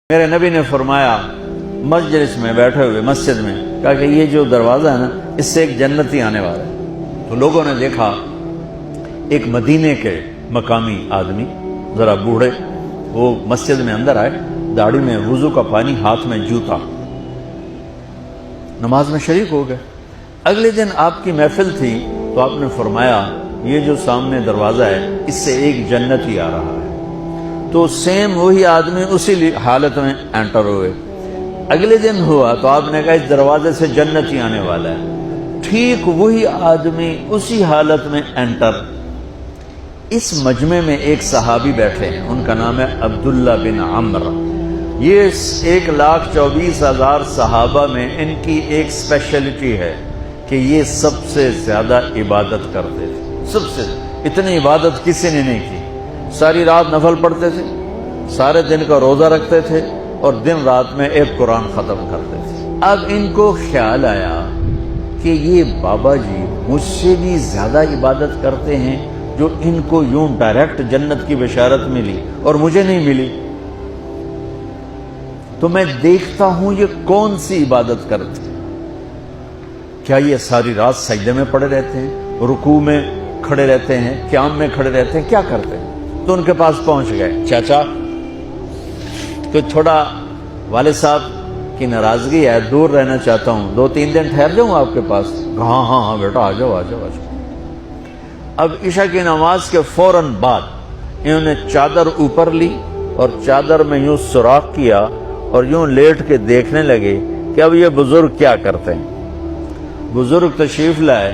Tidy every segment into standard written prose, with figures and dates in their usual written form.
میرے نبی نے فرمایا مجلس میں بیٹھے ہوئے مسجد میں کہا کہ یہ جو دروازہ ہے نا اس سے ایک جنتی آنے والا ہے۔ تو لوگوں نے دیکھا ایک مدینے کے مقامی آدمی ذرا بوڑھے وہ مسجد میں اندر آئے، داڑھی میں وضو کا پانی، ہاتھ میں جوتا، نماز میں شریک ہو گئے۔ اگلے دن آپ کی محفل تھی تو آپ نے فرمایا یہ جو سامنے دروازہ ہے اس سے ایک جنتی آ رہا ہے۔ تو سیم وہی آدمی اسی حالت میں انٹر ہوئے۔ اگلے دن ہوا تو آپ نے کہا اس دروازے سے جنتی آنے والا ہے، ٹھیک وہی آدمی اسی حالت میں انٹر۔ اس مجمع میں ایک صحابی بیٹھے ہیں، ان کا نام ہے عبداللہ بن عمرو۔ یہ 1,24,000 صحابہ میں ان کی ایک اسپیشلٹی ہے کہ یہ سب سے زیادہ عبادت کرتے تھے، سب سے اتنی عبادت کسی نے نہیں کی۔ ساری رات نفل پڑھتے تھے، سارے دن کا روزہ رکھتے تھے اور دن رات میں ایک قرآن ختم کرتے تھے۔ اب ان کو خیال آیا کہ یہ بابا جی مجھ سے بھی زیادہ عبادت کرتے ہیں، جو ان کو یوں ڈائریکٹ جنت کی بشارت ملی اور مجھے نہیں ملی، تو میں دیکھتا ہوں یہ کون سی عبادت کرتے ہیں۔ کیا یہ ساری رات سجدے میں پڑے رہتے ہیں، رکوع میں کھڑے رہتے ہیں، قیام میں کھڑے رہتے ہیں، کیا کرتے ہیں؟ تو ان کے پاس پہنچ گئے، چاچا تو تھوڑا والد صاحب کی ناراضگی ہے، دور رہنا چاہتا ہوں، 2-3 دن ٹھہر جاؤں آپ کے پاس؟ ہاں ہاں ہاں بیٹا آ جاؤ آ جاؤ آ جاؤ۔ اب عشاء کی نماز کے فوراً بعد انہوں نے چادر اوپر لی اور چادر میں یوں سوراخ کیا اور یوں لیٹ کے دیکھنے لگے کہ اب یہ بزرگ کیا کرتے ہیں۔ بزرگ تشریف لائے،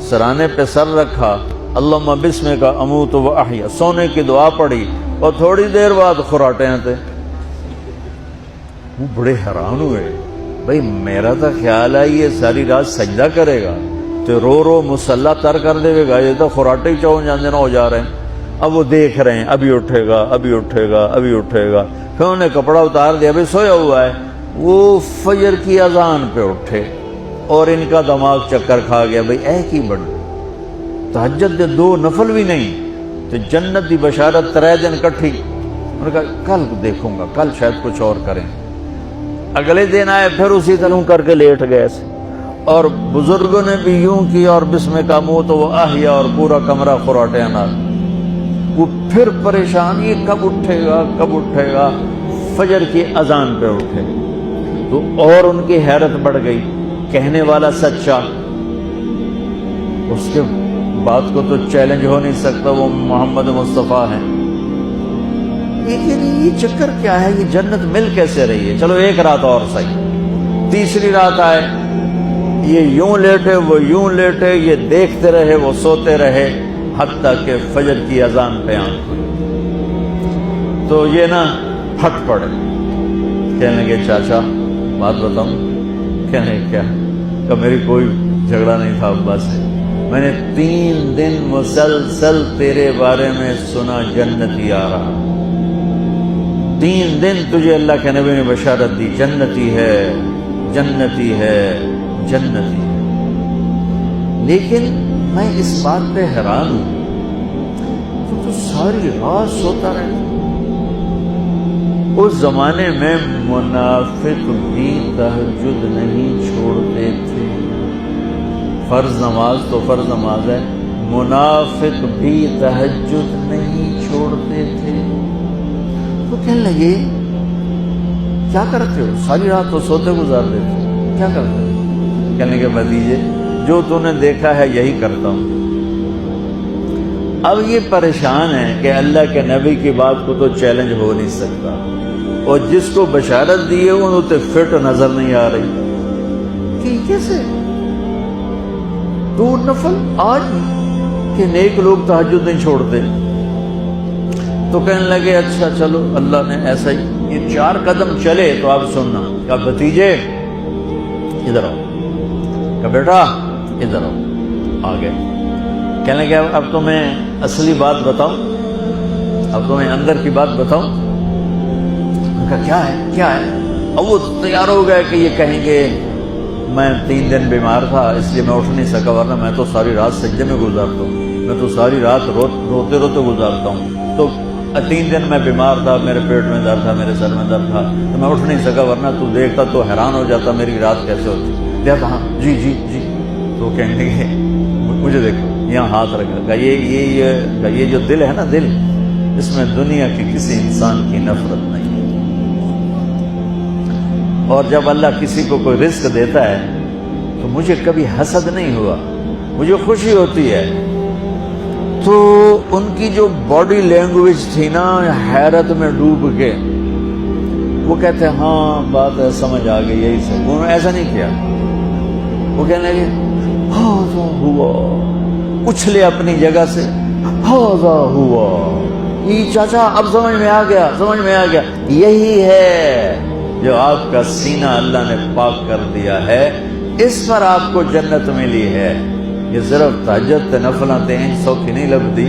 سرانے پہ سر رکھا، اللہم بسمک اموت و احیا، سونے کی دعا پڑھی اور تھوڑی دیر بعد خراٹے آتے۔ وہ بڑے حیران ہوئے، بھئی میرا تو خیال ہے یہ ساری رات سجدہ کرے گا تو رو رو مصلی تر کر دے گا، یہ تو خراٹے ہی چون جاندے نہ ہو جا رہے ہیں۔ اب وہ دیکھ رہے ہیں ابھی اٹھے گا ابھی اٹھے گا ابھی اٹھے گا، پھر انہوں نے کپڑا اتار دیا، ابھی سویا ہوا ہے۔ وہ فجر کی اذان پہ اٹھے اور ان کا دماغ چکر کھا گیا، بھئی اے کی بڑھ تہجد دے 2 نفل بھی نہیں تو جنت دی بشارت 3 دن کٹھی۔ انہوں نے کہا کل دیکھوں گا، کل شاید کچھ اور کریں۔ اگلے دن آئے پھر اسی طرح کر کے لیٹ گئے ایسے، اور بزرگوں نے بھی یوں کیا اور بسمک اموت و احیا اور پورا کمرہ خراٹے انار۔ وہ پھر پریشان، یہ کب اٹھے گا کب اٹھے گا؟ فجر کی اذان پہ اٹھے تو اور ان کی حیرت بڑھ گئی، کہنے والا سچا، اس کے بات کو تو چیلنج ہو نہیں سکتا، وہ محمد مصطفیٰ ہیں۔ لیکن یہ چکر کیا ہے، یہ جنت مل کیسے رہی ہے؟ چلو ایک رات اور صحیح۔ تیسری رات آئے، یہ یوں لیٹے وہ یوں لیٹے، یہ دیکھتے رہے وہ سوتے رہے، حتیٰ کہ فجر کی اذان پہ آن تو یہ نا پھٹ پڑے، کہنے لگے چاچا بات بتاؤں؟ کہنے کیا؟ کہ میری کوئی جھگڑا نہیں تھا ابا سے، میں نے 3 دن مسلسل تیرے بارے میں سنا جنتی آ رہا، 3 دن تجھے اللہ کے نبی نے بشارت دی جنتی ہے جنتی ہے جنتی ہے، لیکن میں اس بات پہ حیران ہوں تو ساری رات سوتا رہتا۔ اس زمانے میں منافق بھی تہجد نہیں چھوڑتے تھے، فرض نماز تو فرض نماز ہے، منافق بھی تہجد نہیں چھوڑتے تھے۔ تو کہنے لگے کیا کرتے ہو؟ ساری رات تو سوتے گزار دیتے، کیا کرتے ہو؟ کہنے لگے بھتیجے جو تو نے دیکھا ہے یہی کرتا ہوں۔ اب یہ پریشان ہے کہ اللہ کے نبی کی بات کو تو چیلنج ہو نہیں سکتا، اور جس کو بشارت دی ہے انہوں تے فٹ نظر نہیں آ رہی کہ کیسے 2 نفل آج کہ نیک لوگ تہجد نہیں چھوڑتے۔ تو کہنے لگے اچھا چلو اللہ نے ایسا ہی، یہ 4 قدم چلے تو آپ سننا، کہا بھتیجے ادھر آؤ، کہا بیٹا ادھر آؤ، آگے۔ کہنے لگے اب تمہیں اصلی بات بتاؤں، اب تمہیں اندر کی بات بتاؤں؟ کہا کیا ہے کیا ہے؟ اب وہ تیار ہو گئے کہ یہ کہیں گے میں 3 دن بیمار تھا اس لیے میں اٹھ نہیں سکا، ورنہ میں تو ساری رات سجدے میں گزارتا ہوں، میں تو ساری رات روتے روتے گزارتا ہوں۔ تو 3 دن میں بیمار تھا، میرے پیٹ میں درد تھا، میرے سر میں درد تھا، تو میں اٹھ نہیں سکا، ورنہ تو دیکھتا تو حیران ہو جاتا میری رات کیسے ہوتی۔ دیکھا ہاں جی جی جی، تو کہنے لگے مجھے دیکھو یہاں ہاتھ رکھا، یہ جو دل ہے نا، دل اس میں دنیا کی کسی انسان کی نفرت نہیں ہے۔ اور جب اللہ کسی کو کوئی رزق دیتا ہے تو مجھے کبھی حسد نہیں ہوا، مجھے خوشی ہوتی ہے۔ تو ان کی جو باڈی لینگویج تھی نا، حیرت میں ڈوب کے وہ کہتے ہیں ہاں بات ہے، سمجھ آ گئی، یہی سے انہوں نے ایسا نہیں کیا۔ وہ کہنے لگے ہاذا ہوا، اچھلے اپنی جگہ سے، ہاذا ہوا، یہ چاچا اب سمجھ میں آ گیا، سمجھ میں آ گیا، یہی ہے جو آپ کا سینہ اللہ نے پاک کر دیا ہے، اس پر آپ کو جنت ملی ہے۔ یہ صرف تہجد تے نفلاں تے سوکھی نہیں لبدی۔